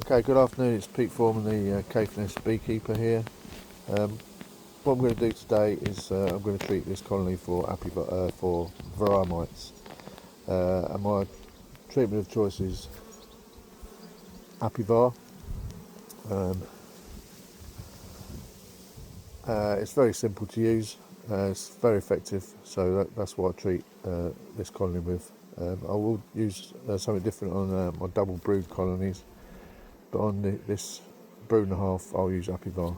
Okay, good afternoon, it's Pete Foreman, the Caithness beekeeper here. What I'm going to do today is I'm going to treat this colony for Apivar, for Varroa mites. And my treatment of choice is Apivar. It's very simple to use, it's very effective, so that's what I treat this colony with. I will use something different on my double brood colonies, but on this brood and a half I'll use Apivar.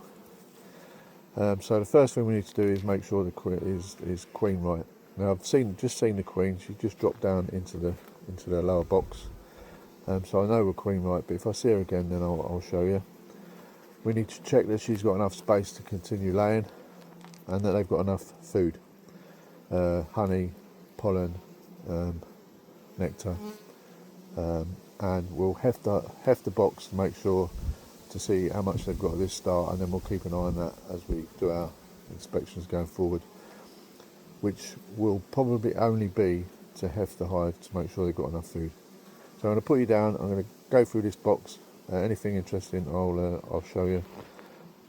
So the first thing we need to do is make sure the queen is queen right. Now I've just seen the queen. She just dropped down into the lower box. So I know we're queen right, but if I see her again, then I'll show you. We need to check that she's got enough space to continue laying, and that they've got enough food, honey, pollen, nectar, and we'll heft the box to make sure to see how much they've got at this start, and then we'll keep an eye on that as we do our inspections going forward, which will probably only be to heft the hive to make sure they've got enough food. So I'm going to put you down, I'm going to go through this box, anything interesting I'll show you,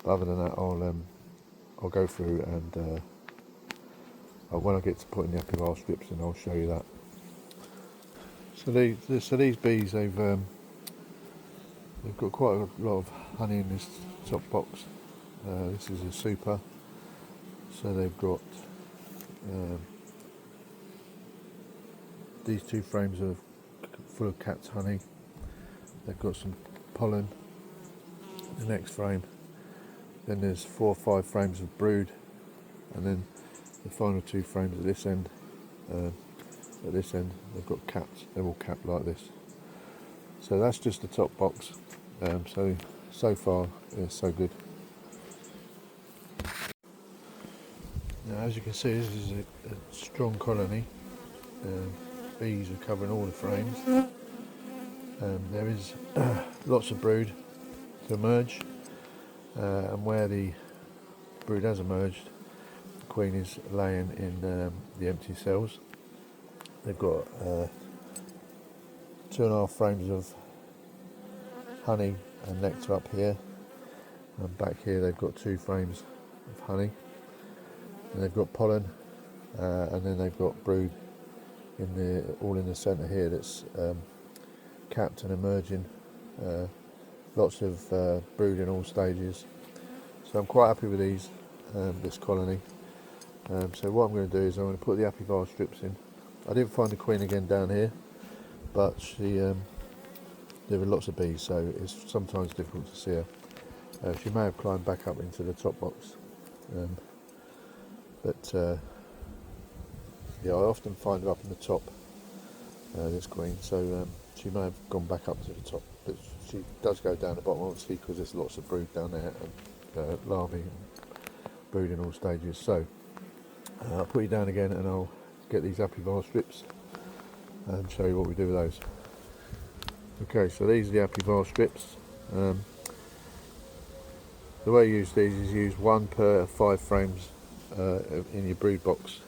but other than that I'll go through, and when I get to putting the Apivar strips in, I'll show you that. So these bees, they've got quite a lot of honey in this top box. This is a super, so they've got these 2 frames are full of capped honey. They've got some pollen, the next frame, then there's 4 or 5 frames of brood, and then the final 2 frames at this end. At this end they've got caps, they're all capped like this. So that's just the top box. So far so good. Now as you can see, this is a strong colony. Bees are covering all the frames. There is lots of brood to emerge, and where the brood has emerged, the queen is laying in the empty cells. They've got 2.5 frames of honey and nectar up here, and back here they've got 2 frames of honey, and they've got pollen, and then they've got brood all in the centre here that's capped and emerging. Lots of brood in all stages, so I'm quite happy with this colony. So what I'm going to do is I'm going to put the Apivar strips in. I didn't find the queen again down here, but there were lots of bees, so it's sometimes difficult to see her. She may have climbed back up into the top box, but yeah, I often find her up in the top, this queen, so she may have gone back up to the top, but she does go down the bottom, obviously, because there's lots of brood down there, and larvae and brood in all stages. So I'll put you down again, and I'll get these Apivar strips and show you what we do with those. Okay, so these are the Apivar strips. The way you use these is use 1 per 5 frames in your brood box.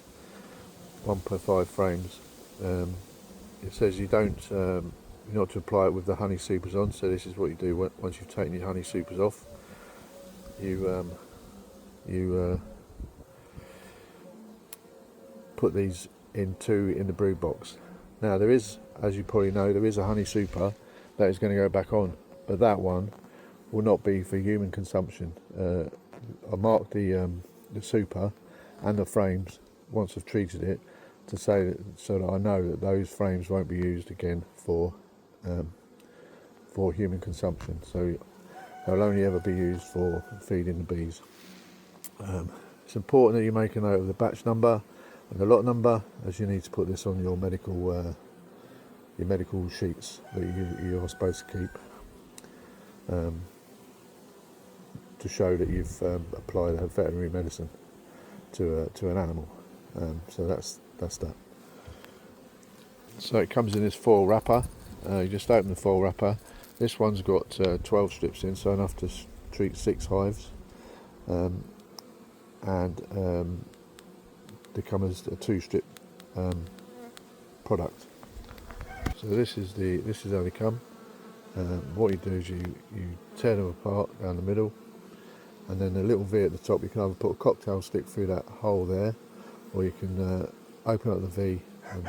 1 per 5 frames. It says you don't, you're not to apply it with the honey supers on, so this is what you do once you've taken your honey supers off. You put these in 2 in the brood box. Now there is, as you probably know, there is a honey super that is going to go back on, but that one will not be for human consumption. I marked the super and the frames once I've treated it to say that, so that I know that those frames won't be used again for human consumption. So they'll only ever be used for feeding the bees. It's important that you make a note of the batch number and the lot number, as you need to put this on your medical sheets that you are supposed to keep, to show that you've applied a veterinary medicine to an animal. So that's that. So it comes in this foil wrapper. You just open the foil wrapper. This one's got 12 strips in, so enough to treat 6 hives, and they come as a 2-strip product. So this is how they come. what you do is you tear them apart down the middle, and then the little V at the top, you can either put a cocktail stick through that hole there, or you can open up the V and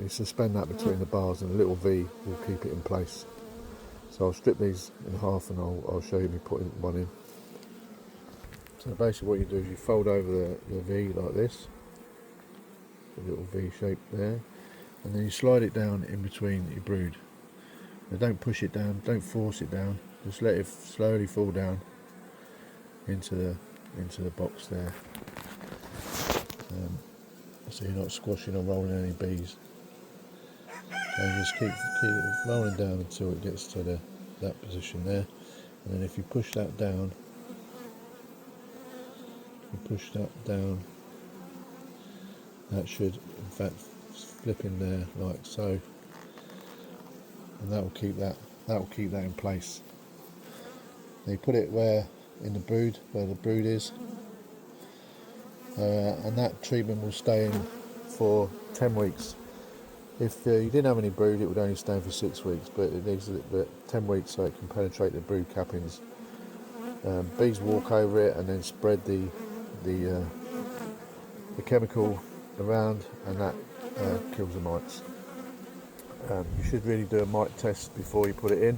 you suspend that between the bars, and the little V will keep it in place. So I'll strip these in half and I'll show you me putting one in. So basically what you do is you fold over the V like this, the little V shape there, and then you slide it down in between your brood. Now don't push it down, don't force it down, just let it slowly fall down into the box there. So you're not squashing or rolling any bees. And just keep it rolling down until it gets to that position there. And then if you push that down, that should in fact flip in there like so, and that will keep that in place. Now you put it where the brood is, and that treatment will stay in for 10 weeks. If you didn't have any brood, it would only stay in for 6 weeks, but it needs 10 weeks so it can penetrate the brood cappings. Bees walk over it and then spread the chemical around, and that kills the mites. You should really do a mite test before you put it in.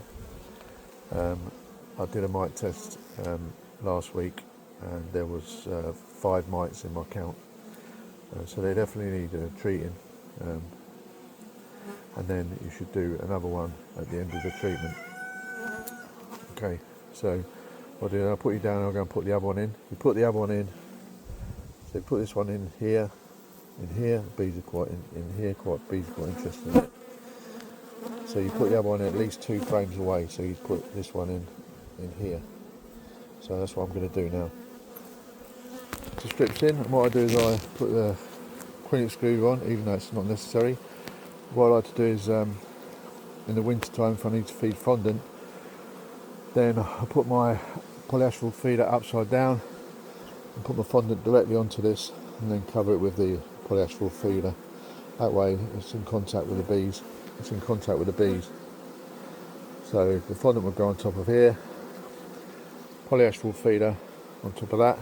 I did a mite test last week, and there was 5 mites in my count, so they definitely need treating. And then you should do another one at the end of the treatment. Okay, so what I'll do, I'll put you down, I'll go and put the other one in. You put the other one in, so put this one in here, bees are quite in here, bees are quite interested in it. So you put the other one in at least 2 frames away, so you put this one in here. So that's what I'm going to do now. The strips in, and what I do is I put the quilling screw on, even though it's not necessary. What I like to do is, in the winter time, if I need to feed fondant, then I put my polyasphalt feeder upside down and put my fondant directly onto this, and then cover it with the polyasphalt feeder. That way it's in contact with the bees. So the fondant will go on top of here, polyasphalt feeder on top of that,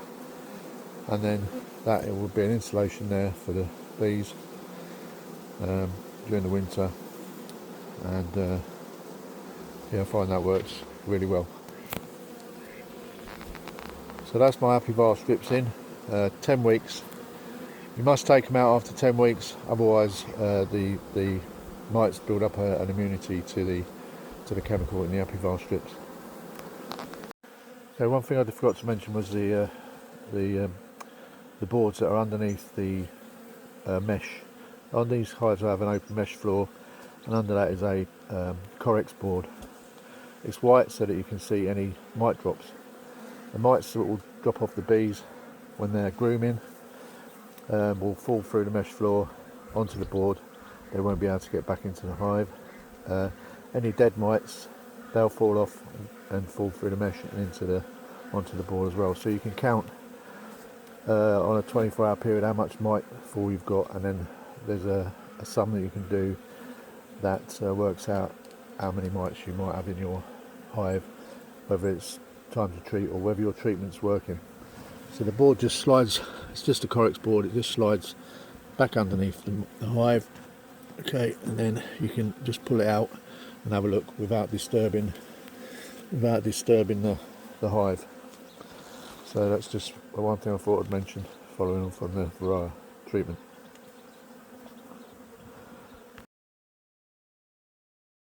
and then that it will be an insulation there for the bees during the winter, and I find that works really well. So that's my Apivar strips in, 10 weeks. You must take them out after 10 weeks, otherwise the mites build up an immunity to the chemical in the Apivar strips. So one thing I forgot to mention was the boards that are underneath the mesh. On these hives I have an open mesh floor, and under that is a Corex board. It's white so that you can see any mite drops. The mites that will drop off the bees when they're grooming will fall through the mesh floor onto the board. They won't be able to get back into the hive. Any dead mites, they'll fall off and fall through the mesh and onto the board as well. So you can count on a 24-hour period how much mite fall you've got, and then there's a sum that you can do that works out how many mites you might have in your hive, whether it's time to treat or whether your treatment's working. So the board just slides, it's just a Corex board, it just slides back underneath the hive. Okay, and then you can just pull it out and have a look without disturbing the hive. So that's just one thing I thought I'd mention following on from the Varroa treatment.